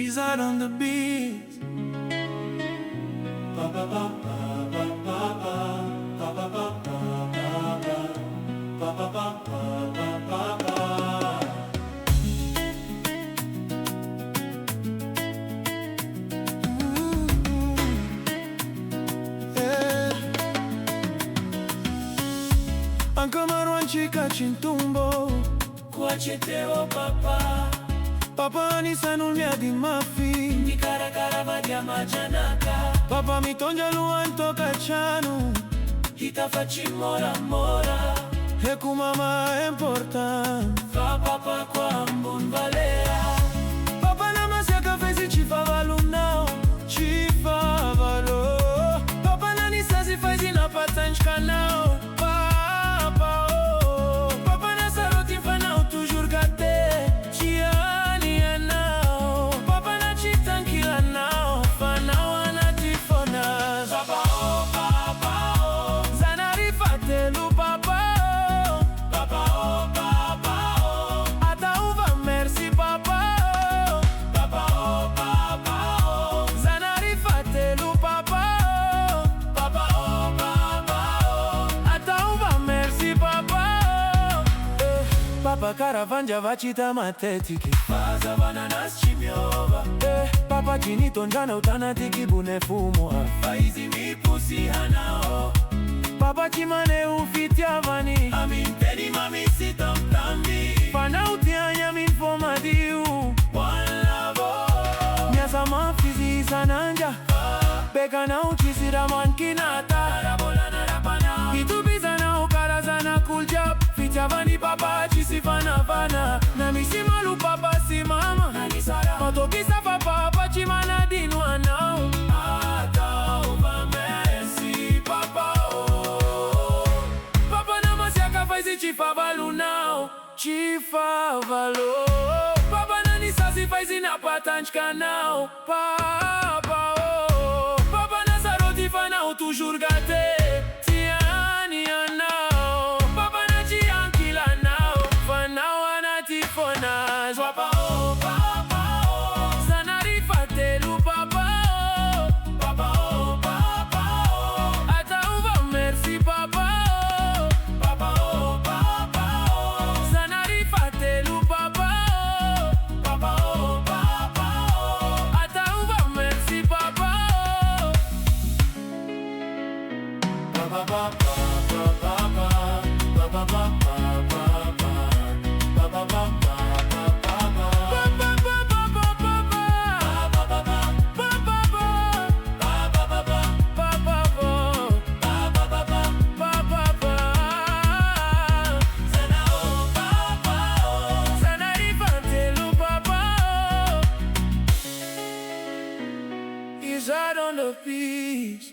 IZAAD on the beat. Papa papa papa papa papa papa papa. Anche marwanchika chintumbo kuacheteo papa. Papa ni sanul mia di mafi ni cara cara vadia majanaka. Papa mi tonja luanto cachanu hita faci mora mora. Heku mama important fa papa kwa mbun valea. Papa na masiaka fezi chifa valunao chifa valo. Papa na ni sazi fezi na patanchka nao. Papa oh papa na saroti fanao toujours gâté. Papa caravanja vachita matetiki faza bananas chimiova. Papa chinito njana utanatiki bune fumo faizi mipusi hanao. Papa chimane ufitia vani amin tedi mami sitam tambi. Pana utianya min fomadiu one love. Miasa mafizi sananja beka na uchisira mankinata. Arabola na rapana itubiza na ukarazana cool job. Vani papa chisifana fana na misimalu papa si mama matokisa papa chimana dinwa nao. Ata uva merci papa oh. Papa na masiaka faizi chifa valu nao chifa valo. Papa na nisasi faizi na patanchka nao. Papa oh papa na saroti fanao toujours gâté. Tiani anao papa na chiankila nao fanao anatifonaz. Papa oh papa oh zanarifatelu papa oh. Papa oh papa oh ata uva merci papa oh. Papa oh papa oh zanarifatelu papa oh. Papa oh papa oh ata uva merci papa oh. Papa papa IZAAD on the beat.